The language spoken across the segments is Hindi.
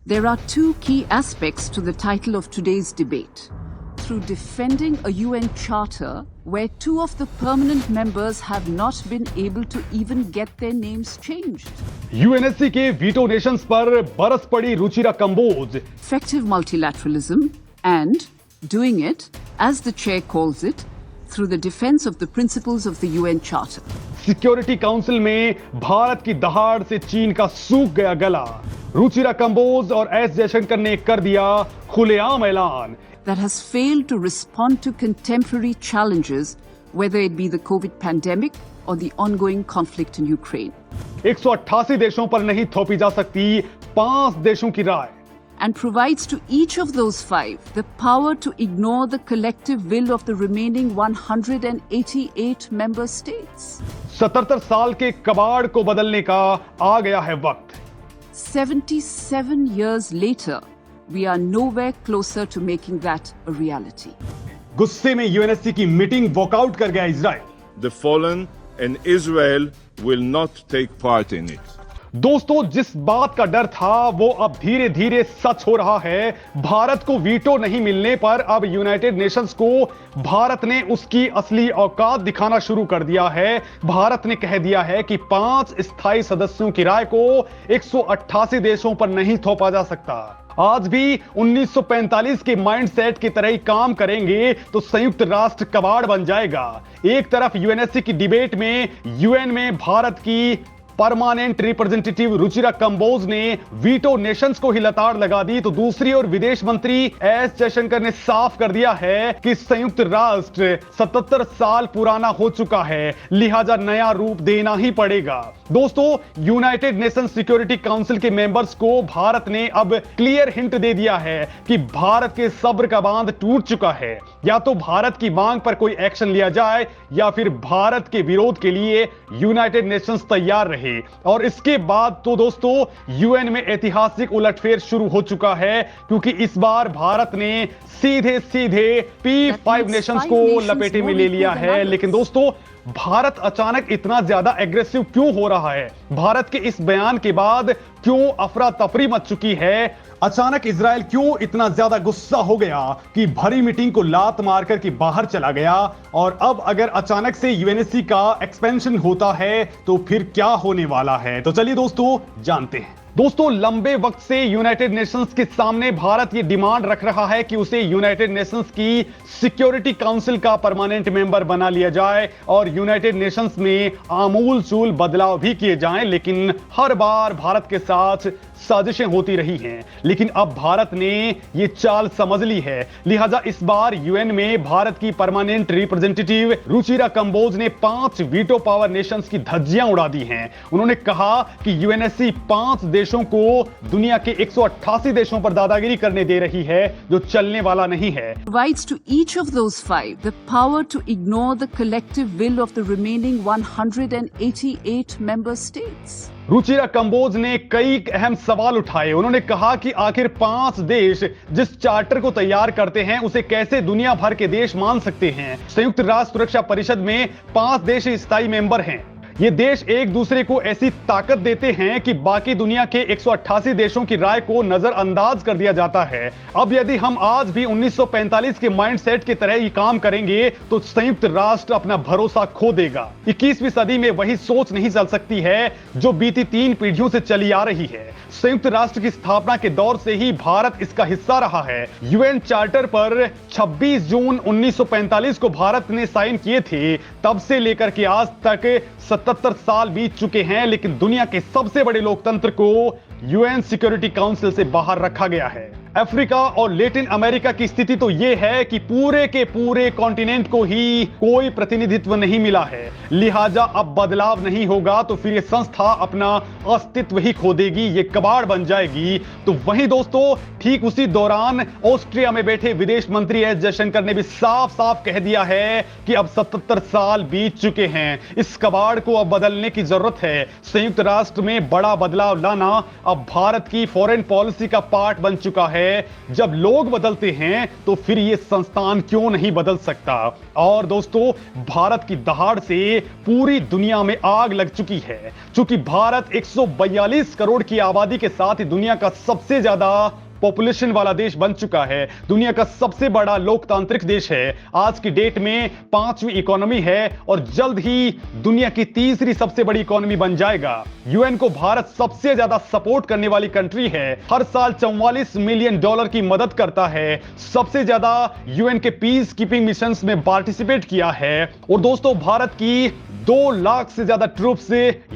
There are two key aspects to the title of today's debate. Through defending a UN charter where two of the permanent members have not been able to even get their names changed. UNSC के वीटो नेशंस पर बरस पड़ी Ruchira Kamboj. Effective multilateralism and doing it, as the chair calls it, through the defense of the principles of the UN Charter. Security council में भारत की दहाड़ से चीन का सूख गया गला. रुचिरा कंबोज और एस जयशंकर ने कर दिया खुलेआम ऐलान. That has failed to respond to contemporary challenges, whether it be the COVID pandemic or the ongoing conflict in Ukraine. 188 देशों पर नहीं थोपी जा सकती 5 देशों की राय. And provides to each of those 5 the power to ignore the collective will of the remaining 188 member states. 77 साल के कबाड़ को बदलने का आ गया है वक्त. 77 years later, we are nowhere closer to making that a reality. गुस्से में यूएनएससी की मीटिंग वॉकआउट कर गया Israel. The fallen and Israel will not take part in it. दोस्तों, जिस बात का डर था वो अब धीरे धीरे सच हो रहा है. भारत को वीटो नहीं मिलने पर अब यूनाइटेड नेशंस को भारत ने उसकी असली औकात दिखाना शुरू कर दिया है. भारत ने कह दिया है कि 5 स्थायी सदस्यों की राय को 188 देशों पर नहीं थोपा जा सकता. आज भी 1945 के माइंडसेट की तरह ही काम करेंगे तो संयुक्त राष्ट्र कबाड़ बन जाएगा. एक तरफ यूएनएससी की डिबेट में यूएन में भारत की परमानेंट रिप्रेजेंटेटिव रुचिरा कंबोज ने वीटो नेशंस को ही लताड़ लगा दी, तो दूसरी ओर विदेश मंत्री एस जयशंकर ने साफ कर दिया है कि संयुक्त राष्ट्र 77 साल पुराना हो चुका है, लिहाजा नया रूप देना ही पड़ेगा. दोस्तों, यूनाइटेड नेशन सिक्योरिटी काउंसिल के मेंबर्स को भारत ने अब क्लियर हिंट दे दिया है कि भारत के सब्र का बांध टूट चुका है. या तो भारत की मांग पर कोई एक्शन लिया जाए या फिर भारत के विरोध के लिए यूनाइटेड नेशंस तैयार रहे. और इसके बाद तो दोस्तों यूएन में ऐतिहासिक उलटफेर शुरू हो चुका है, क्योंकि इस बार भारत ने सीधे सीधे P5 नेशंस को लपेटे में ले लिया है. लेकिन दोस्तों, भारत अचानक इतना ज्यादा एग्रेसिव क्यों हो रहा है? भारत के इस बयान के बाद क्यों अफरा तफरी मच चुकी है? अचानक इजराइल क्यों इतना ज्यादा गुस्सा हो गया कि भरी मीटिंग को लात मारकर के बाहर चला गया? और अब अगर अचानक से यूएनएससी का एक्सपेंशन होता है तो फिर क्या होने वाला है? तो चलिए दोस्तों जानते हैं. दोस्तों, लंबे वक्त से यूनाइटेड नेशंस के सामने भारत ये डिमांड रख रहा है कि उसे यूनाइटेड नेशंस की सिक्योरिटी काउंसिल का परमानेंट मेंबर बना लिया जाए और यूनाइटेड नेशंस में आमूल चूल बदलाव भी किए जाएं. लेकिन हर बार भारत के साथ साजिशें होती रही हैं. लेकिन अब भारत ने ये चाल समझ ली है, लिहाजा इस बार यूएन में भारत की परमानेंट रिप्रेजेंटेटिव रुचिरा कंबोज ने 5 वीटो पावर नेशंस की धज्जियां उड़ा दी हैं. उन्होंने कहा कि यूएनएससी 5 देशों को दुनिया के 188 देशों पर दादागिरी करने दे रही है, जो चलने वाला नहीं है. Provides to each of those 5 the power to ignore the collective will of the remaining 188 member states. Ruchira Kamboj ने कई अहम सवाल उठाए. उन्होंने कहा कि आखिर 5 देश जिस चार्टर को तैयार करते हैं उसे कैसे दुनिया भर के देश मान सकते हैं? संयुक्त राष्ट्र सुरक्षा परिषद में 5 देश स्थायी मेंबर हैं. ये देश एक दूसरे को ऐसी ताकत देते हैं कि बाकी दुनिया के 188 देशों की राय को नजरअंदाज कर दिया जाता है. अब यदि हम आज भी 1945 के माइंडसेट की तरह ही काम करेंगे तो संयुक्त राष्ट्र अपना भरोसा खो देगा. 21वीं सदी में वही सोच नहीं चल सकती है जो बीती 3 पीढ़ियों से चली आ रही है. संयुक्त राष्ट्र की स्थापना के दौर से ही भारत इसका हिस्सा रहा है. यूएन चार्टर पर 26 जून 1945 को भारत ने साइन किए थे. तब से लेकर के आज तक 77 साल बीत चुके हैं, लेकिन दुनिया के सबसे बड़े लोकतंत्र को यूएन सिक्योरिटी काउंसिल से बाहर रखा गया है. अफ्रीका और लैटिन अमेरिका की स्थिति तो यह है कि पूरे के पूरे कॉन्टिनेंट को ही कोई प्रतिनिधित्व नहीं मिला है. लिहाजा अब बदलाव नहीं होगा तो फिर यह संस्था अपना अस्तित्व ही खो देगी, ये कबाड़ बन जाएगी. तो वहीं दोस्तों, ठीक उसी दौरान ऑस्ट्रिया में बैठे विदेश मंत्री एस जयशंकर ने भी साफ साफ कह दिया है कि अब 77 साल बीत चुके हैं, इस कबाड़ को अब बदलने की जरूरत है. संयुक्त राष्ट्र में बड़ा बदलाव लाना अब भारत की फॉरेन पॉलिसी का पार्ट बन चुका है. है, जब लोग बदलते हैं तो फिर ये संस्थान क्यों नहीं बदल सकता। और दोस्तों, भारत की दहाड़ से पूरी दुनिया में आग लग चुकी है। चूंकि भारत 142 करोड़ की आबादी के साथ ही दुनिया का सबसे ज्यादा पॉपुलेशन वाला देश बन चुका है, दुनिया का सबसे बड़ा लोकतांत्रिक देश है, आज की डेट में 5वीं इकोनॉमी है और जल्द ही दुनिया की तीसरी सबसे बड़ी इकोनॉमी बन जाएगा। यूएन को भारत सबसे ज्यादा सपोर्ट करने वाली कंट्री है, हर साल $44 मिलियन की मदद करता है, सबसे ज्यादा यूएन के पीस कीपिंग मिशंस में पार्टिसिपेट किया है। और दोस्तों, भारत की 2 लाख से ज्यादा ट्रूप्स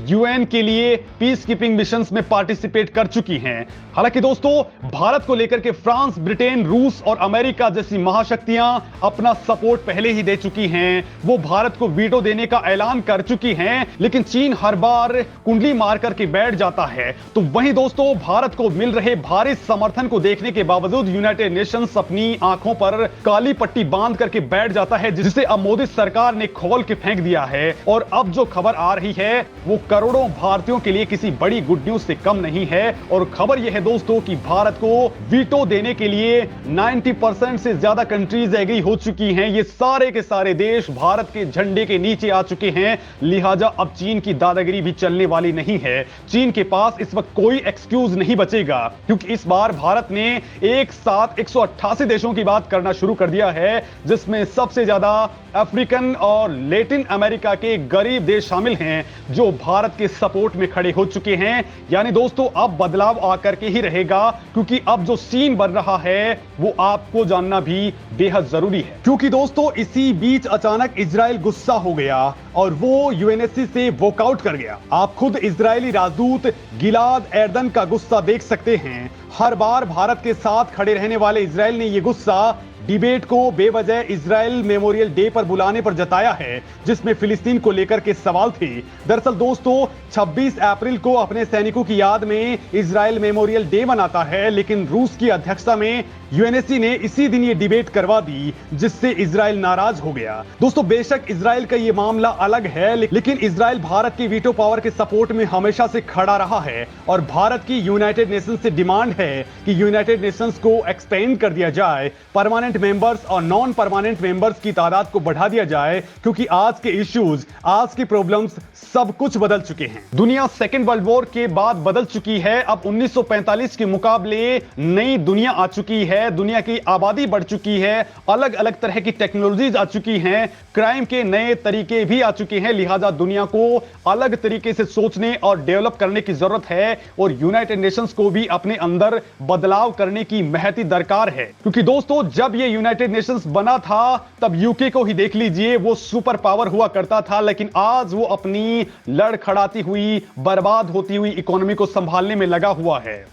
यूएन के लिए पीस कीपिंग मिशंस में पार्टिसिपेट कर चुकी हैं। हालांकि दोस्तों, भारत को लेकर के फ्रांस, ब्रिटेन, रूस और अमेरिका जैसी महाशक्तियां अपना सपोर्ट पहले ही दे चुकी हैं। वो भारत को वीटो देने का ऐलान कर चुकी हैं, लेकिन चीन हर बार कुंडली मार करके बैठ जाता है। तो वहीं दोस्तों, भारत को मिल रहे भारी समर्थन को देखने के बावजूद यूनाइटेड नेशंस अपनी आंखों पर काली पट्टी बांध करके बैठ जाता है, जिसे अब मोदी सरकार ने खोल के फेंक दिया है। और अब जो खबर आ रही है वो करोड़ों भारतीयों के लिए किसी बड़ी गुड न्यूज से कम नहीं है। और खबर यह है दोस्तों कि भारत को वीटो देने के लिए 90% से ज्यादा कंट्रीज एग्री हो चुकी हैं। ये सारे के सारे देश भारत के झंडे के नीचे आ चुके हैं। लिहाजा अब चीन की दादागिरी भी चलने वाली नहीं है। चीन के पास इस वक्त कोई एक्सक्यूज नहीं बचेगा, क्योंकि इस बार भारत ने एक साथ 188 देशों की बात करना शुरू कर दिया है, जिसमें सबसे ज्यादा अफ्रीकन और लैटिन अमेरिका के गरीब देश शामिल हैं, जो भारत के सपोर्ट में खड़े हो चुके हैं। यानी दोस्तों, अब बदलाव आकर के ही रहेगा, क्योंकि अब जो सीन बन रहा है वो आपको जानना भी बेहद जरूरी है। क्योंकि दोस्तों, इसी बीच अचानक इजराइल गुस्सा हो गया और वो यूएनएससी से वॉकआउट कर गया। आप खुद इजरायली राजदूत गिलाद एर्दन का गुस्सा देख सकते हैं। हर बार भारत के साथ खड़े रहने वाले इजराइल ने यह गुस्सा डिबेट को बेवजह इजराइल मेमोरियल डे पर बुलाने पर जताया है, जिसमें फिलिस्तीन को लेकर के सवाल थे। दरअसल दोस्तों, 26 अप्रैल को अपने सैनिकों की याद में इजराइल मेमोरियल डे मनाता है, लेकिन रूस की अध्यक्षता में यूएनएससी ने इसी दिन ये डिबेट करवा दी, जिससे इजराइल नाराज हो गया। दोस्तों, बेशक इजराइल का ये मामला अलग है, लेकिन इजराइल भारत की वीटो पावर के सपोर्ट में हमेशा से खड़ा रहा है। और भारत की यूनाइटेड नेशंस से डिमांड है कि यूनाइटेड नेशंस को एक्सपेंड कर दिया जाए, परमानेंट मेंबर्स और नॉन परमानेंट मेंबर्स की तादाद को बढ़ा दिया जाए, क्योंकि आज के इश्यूज, आज की प्रॉब्लम्स सब कुछ बदल चुके हैं। दुनिया सेकेंड वर्ल्ड वॉर के बाद बदल चुकी है। अब 1945 के मुकाबले नई दुनिया आ चुकी है, दुनिया की आबादी बढ़ चुकी है, अलग अलग तरह की टेक्नोलॉजीज आ चुकी हैं, क्राइम के नए तरीके भी आ चुके हैं। लिहाजा दुनिया को अलग तरीके से सोचने और डेवलप करने की जरूरत है, और यूनाइटेड नेशंस को भी अपने अंदर बदलाव करने की महती दरकार है। क्योंकि दोस्तों, जब ये यूनाइटेड नेशंस बना था तब यूके को ही देख लीजिए, वो सुपर पावर हुआ करता था, लेकिन आज वो अपनी लड़खड़ाती हुई, बर्बाद होती हुई इकोनॉमी को संभालने में लगा हुआ है।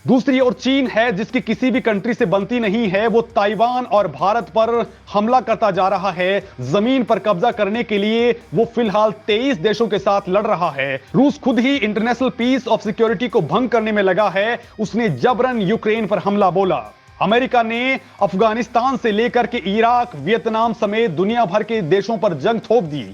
दूसरी ओर चीन है, जिसकी किसी भी कंट्री से बनती नहीं है। वो ताइवान और भारत पर हमला करता जा रहा है, जमीन पर कब्जा करने के लिए वो फिलहाल 23 देशों के साथ लड़ रहा है। रूस खुद ही इंटरनेशनल पीस और सिक्योरिटी को भंग करने में लगा है, उसने जबरन यूक्रेन पर हमला बोला। अमेरिका ने अफगानिस्तान से लेकर के इराक, वियतनाम समेत दुनिया भर के देशों पर जंग थोप दी,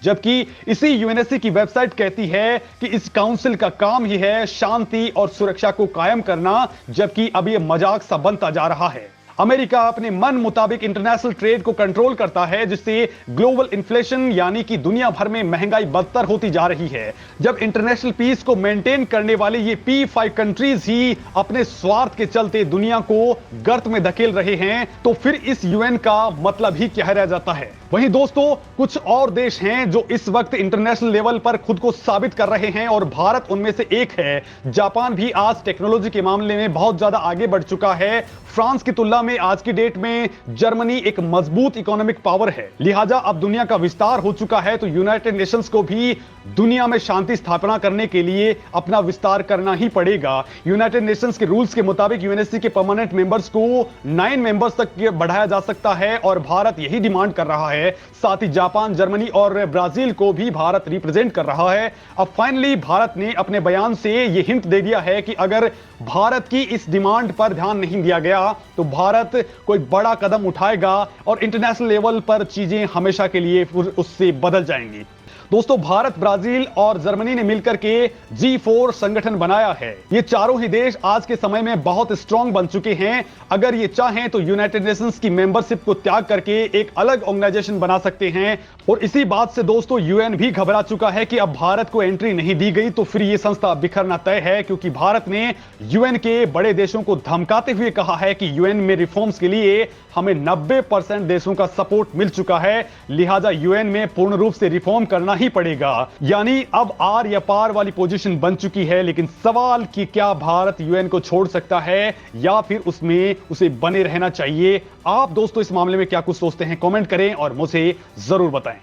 जबकि इसी यूएनएससी की वेबसाइट कहती है कि इस काउंसिल का काम ही है शांति और सुरक्षा को कायम करना, जबकि अब यह मजाक सा बनता जा रहा है। अमेरिका अपने मन मुताबिक इंटरनेशनल ट्रेड को कंट्रोल करता है, जिससे ग्लोबल इन्फ्लेशन यानी कि दुनिया भर में महंगाई बदतर होती जा रही है। जब इंटरनेशनल पीस को मेंटेन करने वाले ये P5 कंट्रीज ही अपने स्वार्थ के चलते दुनिया को गर्त में धकेल रहे हैं, तो फिर इस यूएन का मतलब ही क्या रह जाता है। वहीं दोस्तों, कुछ और देश हैं जो इस वक्त इंटरनेशनल लेवल पर खुद को साबित कर रहे हैं, और भारत उनमें से एक है। जापान भी आज टेक्नोलॉजी के मामले में बहुत ज्यादा आगे बढ़ चुका है। फ्रांस की तुलना में आज की डेट में जर्मनी एक मजबूत इकोनॉमिक पावर है। लिहाजा अब दुनिया का विस्तार हो चुका है, तो यूनाइटेड नेशंस को भी दुनिया में शांति स्थापना करने के लिए अपना विस्तार करना ही पड़ेगा। यूनाइटेड नेशंस के रूल्स के मुताबिक यूएनएससी के परमानेंट मेंबर्स को 9 मेंबर्स तक बढ़ाया जा सकता है, और भारत यही डिमांड कर रहा है। साथ ही जापान, जर्मनी और ब्राजील को भी भारत रिप्रेजेंट कर रहा है। अब फाइनली भारत ने अपने बयान से यह हिंट दे दिया है कि अगर भारत की इस डिमांड पर ध्यान नहीं दिया गया तो भारत कोई बड़ा कदम उठाएगा और इंटरनेशनल लेवल पर चीजें हमेशा के लिए उससे बदल जाएंगी। दोस्तों भारत, ब्राजील और जर्मनी ने मिलकर के G4 संगठन बनाया है। ये चारों ही देश आज के समय में बहुत स्ट्रांग बन चुके हैं। अगर ये चाहें तो यूनाइटेड नेशंस की मेंबरशिप को त्याग करके एक अलग ऑर्गेनाइजेशन बना सकते हैं। और इसी बात से दोस्तों यूएन भी घबरा चुका है कि अब भारत को एंट्री नहीं दी गई तो फिर ये संस्था बिखरना तय है, क्योंकि भारत ने यूएन के बड़े देशों को धमकाते हुए कहा है कि यूएन में रिफॉर्म्स के लिए हमें 90% देशों का सपोर्ट मिल चुका है, लिहाजा यूएन में पूर्ण रूप से रिफॉर्म करना ही पड़ेगा। यानी अब आर या पार वाली पोजीशन बन चुकी है। लेकिन सवाल कि क्या भारत यूएन को छोड़ सकता है या फिर उसमें उसे बने रहना चाहिए? आप दोस्तों इस मामले में क्या कुछ सोचते हैं? कमेंट करें और मुझे जरूर बताएं।